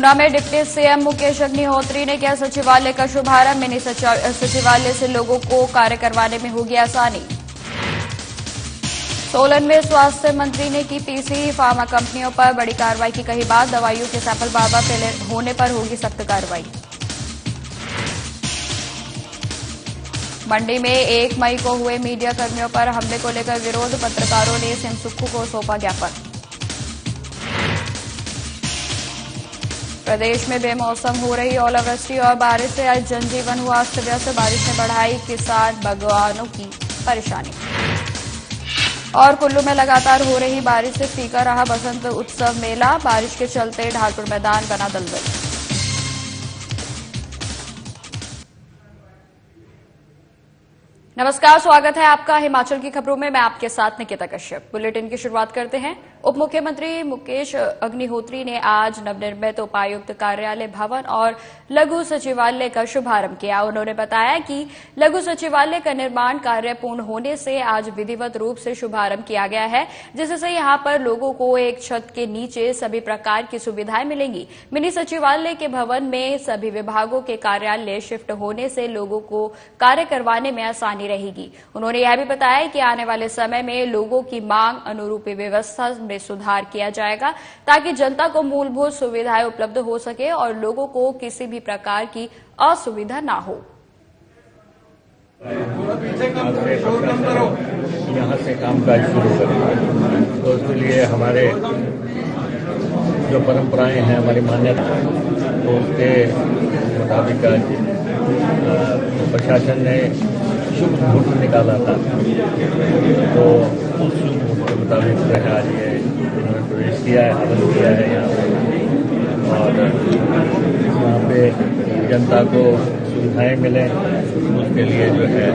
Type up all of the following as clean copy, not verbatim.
ऊना में deputy CM Mukesh Agnihotri ने किया सचिवालय का शुभारंभ। मिनी सचिवालय से लोगों को कार्य करवाने में होगी आसानी। सोलन में स्वास्थ्य मंत्री ने की पीसी फार्मा कंपनियों पर बड़ी कार्रवाई की कही बात। दवाइयों के सैंपल बार-बार फेल होने पर होगी सख्त कार्रवाई। मंडी में 1 मई को हुए मीडिया कर्मियों पर हमले को लेकर विरोध। पत्रकारों ने सीएम सुक्खू को सौंपा ज्ञापन। प्रदेश में बेमौसम हो रही ओलावृष्टि और बारिश से आज जनजीवन हुआ अस्त व्यस्त। बारिश ने बढ़ाई किसान बागवानों की परेशानी। और कुल्लू में लगातार हो रही बारिश से फीका रहा बसंत उत्सव मेला। बारिश के चलते ढालपुर मैदान बना दलदल। नमस्कार, स्वागत है आपका हिमाचल की खबरों में। मैं आपके साथ निकिता कश्यप। बुलेटिन की शुरुआत करते हैं। उप मुख्यमंत्री मुकेश अग्निहोत्री ने आज नवनिर्मित उपायुक्त कार्यालय भवन और लघु सचिवालय का शुभारंभ किया। उन्होंने बताया कि लघु सचिवालय का निर्माण कार्य पूर्ण होने से आज विधिवत रूप से शुभारंभ किया गया है, जिससे यहां पर लोगों को एक छत के नीचे सभी प्रकार की सुविधाएं मिलेंगी। मिनी सचिवालय के भवन में सभी विभागों के कार्यालय शिफ्ट होने से लोगों को कार्य करवाने में आसानी रहेगी। उन्होंने यह भी बताया कि आने वाले समय में लोगों की मांग अनुरूपी व्यवस्था में सुधार किया जाएगा, ताकि जनता को मूलभूत सुविधाएं उपलब्ध हो सके और लोगों को किसी भी प्रकार की असुविधा ना हो। यहाँ से कामकाज शुरू करें तो उसके लिए हमारे जो परंपराएं हैं, हमारी मान्यता, तो उसके मुताबिक आज प्रशासन ने शुभ मुहूर्त निकाला था, तो उस शुभ मुहूर्त के मुताबिक जो है आज ये उन्होंने प्रवेश किया है, हवन किया है यहाँ पे जनता को सुविधाएं मिलें, उसके लिए जो है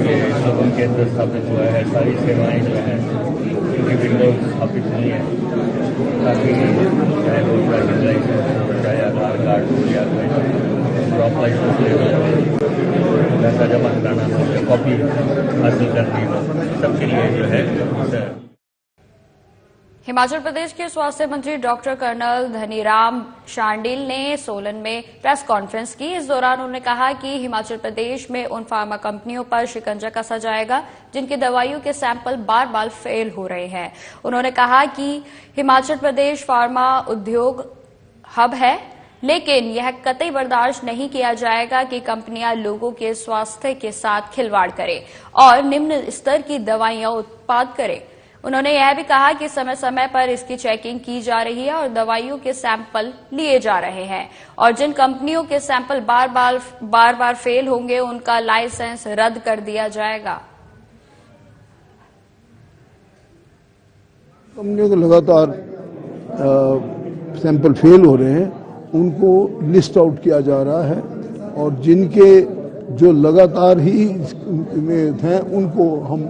ये शोभन केंद्र स्थापित हुआ है। सारी सेवाएं जो हैं उनकी विंडो स्थापित हुई हैं, ताकि चाहे वो ड्राइविंग लाइसेंस हो, चाहे आधार कार्ड हो, या ड्रॉप लाइसेंस लेना, पैसा जमा कराना हो, कॉपी हासिल करनी हो, सबके लिए जो है। हिमाचल प्रदेश के स्वास्थ्य मंत्री डॉक्टर कर्नल धनीराम शांडिल ने सोलन में प्रेस कॉन्फ्रेंस की। इस दौरान उन्होंने कहा कि हिमाचल प्रदेश में उन फार्मा कंपनियों पर शिकंजा कसा जाएगा जिनकी दवाइयों के सैंपल बार बार फेल हो रहे हैं। उन्होंने कहा कि हिमाचल प्रदेश फार्मा उद्योग हब है, लेकिन यह कतई बर्दाश्त नहीं किया जाएगा कि कंपनियां लोगों के स्वास्थ्य के साथ खिलवाड़ करें और निम्न स्तर की दवाइयां उत्पाद करें। उन्होंने यह भी कहा कि समय समय पर इसकी चेकिंग की जा रही है और दवाइयों के सैंपल लिए जा रहे हैं, और जिन कंपनियों के सैंपल बार बार फेल होंगे उनका लाइसेंस रद्द कर दिया जाएगा। कंपनियों के लगातार सैंपल फेल हो रहे हैं, उनको लिस्ट आउट किया जा रहा है, और जिनके जो लगातार ही में हैं उनको हम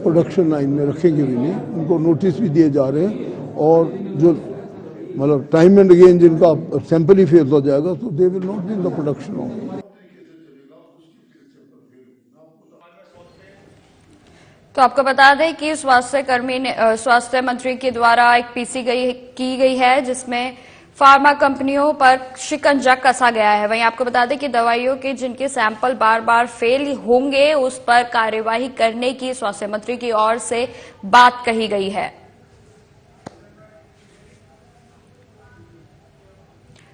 प्रोडक्शन लाइन में रखेंगे भी नहीं, उनको नोटिस भी दिए जा रहे हैं। और जो मतलब टाइम एंड अगेन जिनका सैंपल ही फेल हो जाएगा तो they will not be in the production of. तो आपको बता दें कि स्वास्थ्य मंत्री के द्वारा एक पीसी की गई है जिसमें फार्मा कंपनियों पर शिकंजा कसा गया है। वहीं आपको बता दें कि दवाइयों के जिनके सैंपल बार बार फेल होंगे उस पर कार्यवाही करने की स्वास्थ्य मंत्री की ओर से बात कही गई है।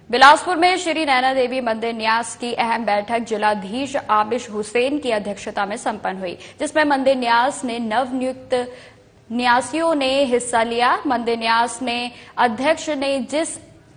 बिलासपुर में श्री नैना देवी मंदिर न्यास की अहम बैठक जिलाधीश आबिश हुसैन की अध्यक्षता में संपन्न हुई, जिसमें मंदिर न्यास ने नवनियुक्त न्यासियों ने हिस्सा लिया। मंदिर न्यास ने अध्यक्ष ने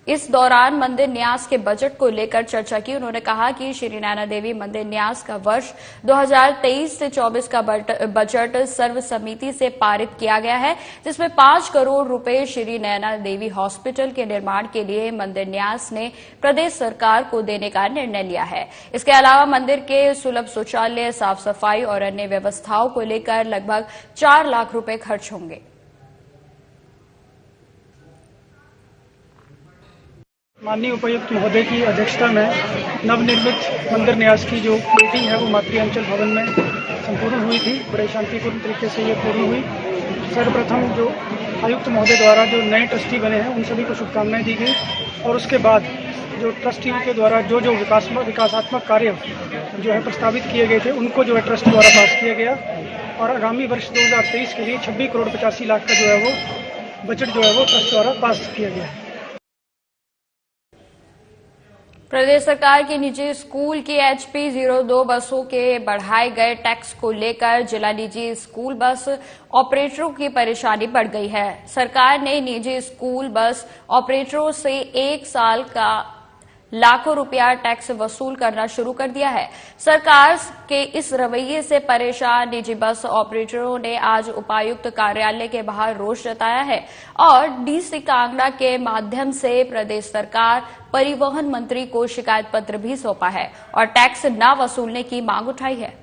इस दौरान मंदिर न्यास के बजट को लेकर चर्चा की। उन्होंने कहा कि श्री नैना देवी मंदिर न्यास का वर्ष 2023 से 24 का बजट सर्वसम्मति से पारित किया गया है, जिसमें 5 करोड़ रुपए श्री नैना देवी हॉस्पिटल के निर्माण के लिए मंदिर न्यास ने प्रदेश सरकार को देने का निर्णय लिया है। इसके अलावा मंदिर के सुलभ शौचालय, साफ सफाई और अन्य व्यवस्थाओं को लेकर लगभग 4 लाख रुपए खर्च होंगे। माननीय उपायुक्त महोदय की अध्यक्षता में नवनिर्मित मंदिर न्यास की जो मीटिंग है वो मातृ अंचल भवन में संपूर्ण हुई थी। बड़े शांतिपूर्ण तरीके से ये पूर्ण हुई। सर्वप्रथम जो आयुक्त महोदय द्वारा जो नए ट्रस्टी बने हैं उन सभी को शुभकामनाएं दी गई और उसके बाद जो ट्रस्टियों के द्वारा जो विकासात्मक कार्य जो है प्रस्तावित किए गए थे उनको जो है ट्रस्ट द्वारा पास किया गया और आगामी वर्ष 2023 के लिए 26 करोड़ 85 लाख का जो है वो बजट जो है वो ट्रस्ट द्वारा पास किया गया है। प्रदेश सरकार की निजी स्कूल की HP 02 बसों के बढ़ाए गए टैक्स को लेकर जिला निजी स्कूल बस ऑपरेटरों की परेशानी बढ़ गई है। सरकार ने निजी स्कूल बस ऑपरेटरों से 1 साल का लाखों रुपया टैक्स वसूल करना शुरू कर दिया है। सरकार के इस रवैये से परेशान निजी बस ऑपरेटरों ने आज उपायुक्त कार्यालय के बाहर रोष जताया है और DC कांगड़ा के माध्यम से प्रदेश सरकार परिवहन मंत्री को शिकायत पत्र भी सौंपा है और टैक्स न वसूलने की मांग उठाई है।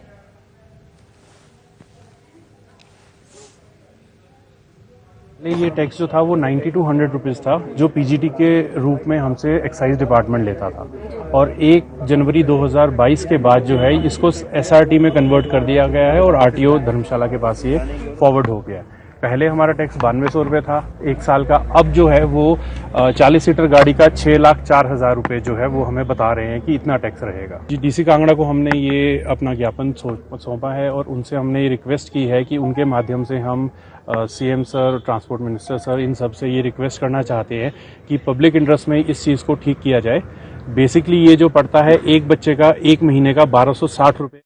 ये टैक्स जो था वो 90 to 100 रुपीज़ था जो PGT के रूप में हमसे एक्साइज डिपार्टमेंट लेता था और 1 जनवरी 2022 के बाद जो है इसको SRT में कन्वर्ट कर दिया गया है और RTO धर्मशाला के पास ये फॉरवर्ड हो गया। पहले हमारा टैक्स 9200 रुपये था 1 साल का, अब जो है वो 40 सीटर गाड़ी का 6,04,000 रुपये जो है वो हमें बता रहे हैं कि इतना टैक्स रहेगा। DC कांगड़ा को हमने ये अपना ज्ञापन सौंपा है और उनसे हमने ये रिक्वेस्ट की है कि उनके माध्यम से हम CM sir, transport minister sir, इन सब से ये रिक्वेस्ट करना चाहते हैं कि पब्लिक इंटरेस्ट में इस चीज़ को ठीक किया जाए। बेसिकली ये जो पड़ता है एक बच्चे का 1 महीने का 1260 रुपये।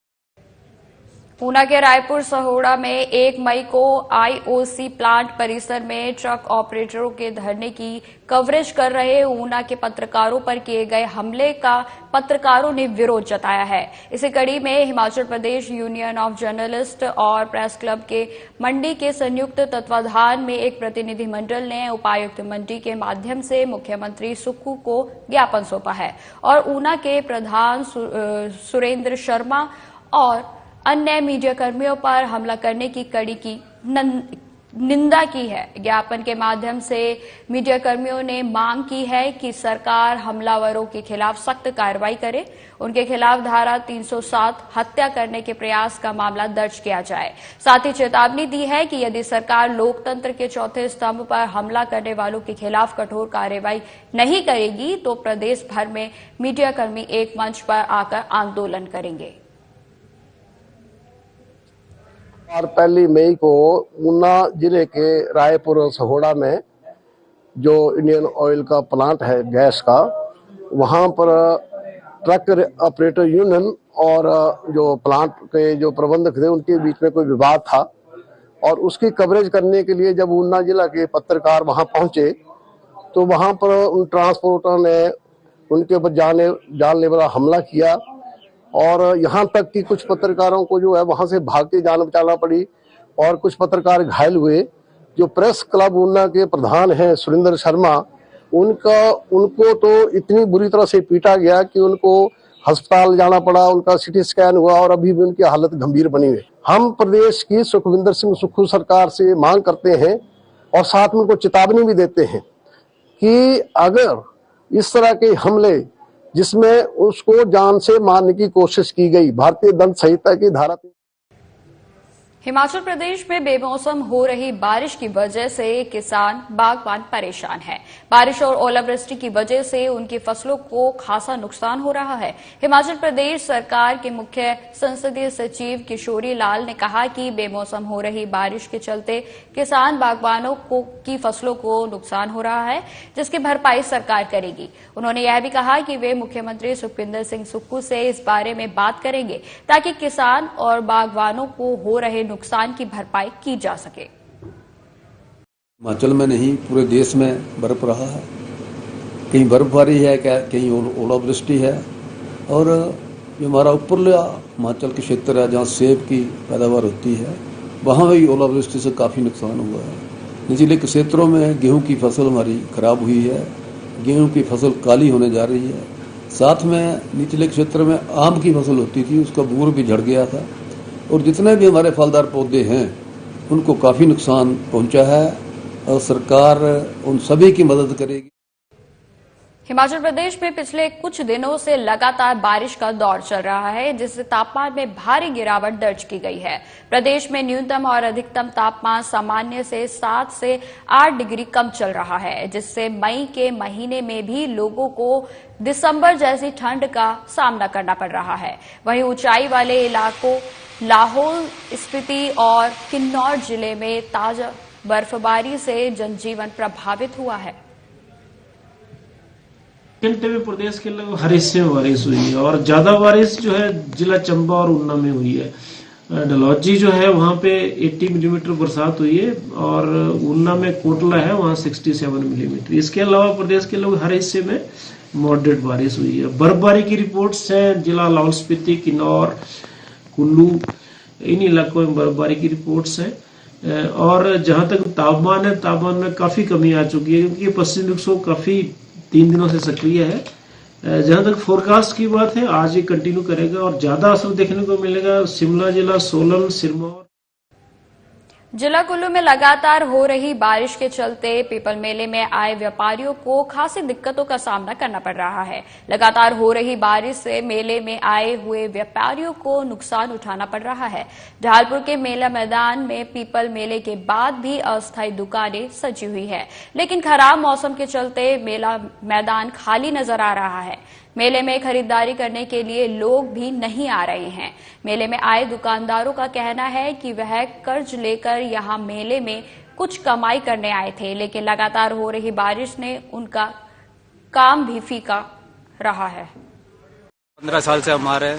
ऊना के रायपुर सहोड़ा में 1 मई को IOC प्लांट परिसर में ट्रक ऑपरेटरों के धरने की कवरेज कर रहे ऊना के पत्रकारों पर किए गए हमले का पत्रकारों ने विरोध जताया है। इसी कड़ी में Himachal Pradesh union of journalist और प्रेस क्लब के मंडी के संयुक्त तत्वाधान में एक प्रतिनिधिमंडल ने उपायुक्त मंडी के माध्यम से मुख्यमंत्री सुक्खू को ज्ञापन सौंपा है और ऊना के प्रधान सुरेंद्र शर्मा और अन्य मीडिया कर्मियों पर हमला करने की कड़ी की निंदा की है। ज्ञापन के माध्यम से मीडिया कर्मियों ने मांग की है कि सरकार हमलावरों के खिलाफ सख्त कार्रवाई करे, उनके खिलाफ धारा 307 हत्या करने के प्रयास का मामला दर्ज किया जाए। साथ ही चेतावनी दी है कि यदि सरकार लोकतंत्र के चौथे स्तंभ पर हमला करने वालों के खिलाफ कठोर कार्रवाई नहीं करेगी तो प्रदेश भर में मीडिया कर्मी एक मंच पर आकर आंदोलन करेंगे। और 1 मई को ऊना जिले के रायपुर सहोड़ा में जो इंडियन ऑयल का प्लांट है गैस का, वहां पर ट्रक ऑपरेटर यूनियन और जो प्लांट के जो प्रबंधक थे उनके बीच में कोई विवाद था और उसकी कवरेज करने के लिए जब ऊना जिला के पत्रकार वहां पहुंचे तो वहां पर उन ट्रांसपोर्टर ने उनके ऊपर जानलेवा हमला किया और यहाँ तक कि कुछ पत्रकारों को जो है वहां से भाग के जान बचाना पड़ी और कुछ पत्रकार घायल हुए। जो प्रेस क्लब ऊना के प्रधान हैं सुरेंद्र शर्मा, उनको तो इतनी बुरी तरह से पीटा गया कि उनको अस्पताल जाना पड़ा, उनका CT स्कैन हुआ और अभी भी उनकी हालत गंभीर बनी हुई। हम प्रदेश की सुखविंदर सिंह सुक्खू सरकार से मांग करते हैं और साथ में उनको चेतावनी भी देते हैं कि अगर इस तरह के हमले जिसमें उसको जान से मारने की कोशिश की गई, भारतीय दंड संहिता की धारा। हिमाचल प्रदेश में बेमौसम हो रही बारिश की वजह से किसान बागबान परेशान हैं। बारिश और ओलावृष्टि की वजह से उनकी फसलों को खासा नुकसान हो रहा है। हिमाचल प्रदेश सरकार के मुख्य संसदीय सचिव किशोरी लाल ने कहा कि बेमौसम हो रही बारिश के चलते किसान बागबानों की फसलों को नुकसान हो रहा है, जिसकी भरपाई सरकार करेगी। उन्होंने यह भी कहा कि वे मुख्यमंत्री सुखविंदर सिंह सुक्खू से इस बारे में बात करेंगे ताकि किसान और बागबानों को हो रहे नुकसान की भरपाई की जा सके। हिमाचल में नहीं पूरे देश में बर्फ रहा है, कहीं बर्फबारी है, कहीं ओलावृष्टि है और जो हमारा ऊपरला हिमाचल के क्षेत्र है जहाँ सेब की पैदावार होती है वहाँ भी ओलावृष्टि से काफ़ी नुकसान हुआ है। निचले क्षेत्रों में गेहूं की फसल हमारी खराब हुई है, गेहूं की फसल काली होने जा रही है। साथ में निचले क्षेत्र में आम की फसल होती थी उसका बूर भी झड़ गया था और जितने भी हमारे फलदार पौधे हैं उनको काफ़ी नुकसान पहुंचा है और सरकार उन सभी की मदद करेगी। हिमाचल प्रदेश में पिछले कुछ दिनों से लगातार बारिश का दौर चल रहा है, जिससे तापमान में भारी गिरावट दर्ज की गई है। प्रदेश में न्यूनतम और अधिकतम तापमान सामान्य से 7 से 8 डिग्री कम चल रहा है, जिससे मई के महीने में भी लोगों को दिसंबर जैसी ठंड का सामना करना पड़ रहा है। वहीं ऊंचाई वाले इलाकों लाहौल स्पीति और किन्नौर जिले में ताजा बर्फबारी से जनजीवन प्रभावित हुआ है। घंटे में प्रदेश के लगभग हर हिस्से में बारिश हुई है और ज्यादा बारिश जो है जिला चंबा और ऊना में हुई है। डलहौजी जो है वहां पे 80 मिलीमीटर बरसात हुई है और ऊना में कोटला है वहां 67 मिलीमीटर। इसके अलावा प्रदेश के लगभग हर हिस्से में मॉडरेट बारिश हुई है। बर्फबारी की रिपोर्ट्स हैं जिला लाहौल स्पीति, किन्नौर, कुल्लू, इन इलाकों में बर्फबारी की रिपोर्ट्स हैं। और जहां तक तापमान है, तापमान में काफी कमी आ चुकी है क्योंकि पश्चिमी विक्षोभ काफी 3 दिनों से सक्रिय है। जहां तक फोरकास्ट की बात है, आज ये कंटिन्यू करेगा और ज्यादा असर देखने को मिलेगा शिमला जिला, सोलन, सिरमौर। जिला कुल्लू में लगातार हो रही बारिश के चलते पीपल मेले में आए व्यापारियों को खासी दिक्कतों का सामना करना पड़ रहा है। लगातार हो रही बारिश से मेले में आए हुए व्यापारियों को नुकसान उठाना पड़ रहा है। ढालपुर के मेला मैदान में पीपल मेले के बाद भी अस्थायी दुकानें सजी हुई है, लेकिन खराब मौसम के चलते मेला मैदान खाली नजर आ रहा है। मेले में खरीदारी करने के लिए लोग भी नहीं आ रहे हैं। मेले में आए दुकानदारों का कहना है कि वह कर्ज लेकर यहां मेले में कुछ कमाई करने आए थे, लेकिन लगातार हो रही बारिश ने उनका काम भी फीका रहा है। 15 साल से हमारे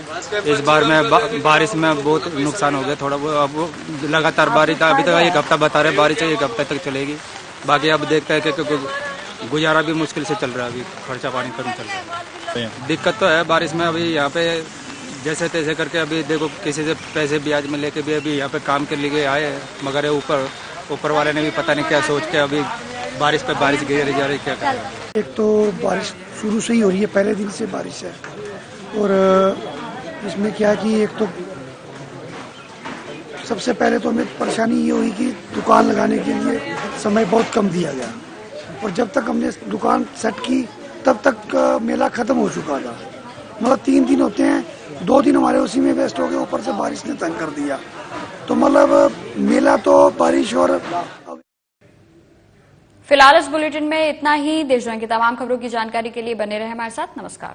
इस बार में बारिश में बहुत नुकसान हो गया। थोड़ा अब लगातार बारिश, अभी तक 1 हफ्ता बता रहे बारिश 1 हफ्ते तक चलेगी। बाकी अब देखते हैं कि गुजारा भी मुश्किल से चल रहा है, अभी खर्चा पानी कम चल रहा है। दिक्कत तो है बारिश में। अभी यहाँ पे जैसे तैसे करके अभी देखो किसी से पैसे ब्याज में लेके भी अभी यहाँ पे काम के लिए आए हैं, मगर ऊपर वाले ने भी पता नहीं क्या सोच के अभी बारिश पे बारिश गिर जा रही, क्या करें। एक तो बारिश शुरू से ही हो रही है, पहले दिन से बारिश है और इसमें क्या कि एक तो सबसे पहले तो हमें परेशानी ये हुई कि दुकान लगाने के लिए समय बहुत कम दिया गया और जब तक हमने दुकान सेट की तब तक मेला खत्म हो चुका था। मतलब 3 दिन होते हैं, 2 दिन हमारे उसी में वेस्ट हो गए, ऊपर से बारिश ने तंग कर दिया। तो मतलब मेला तो बारिश और फिलहाल इस बुलेटिन में इतना ही। देश दुनिया की तमाम खबरों की जानकारी के लिए बने रहे हमारे साथ। नमस्कार।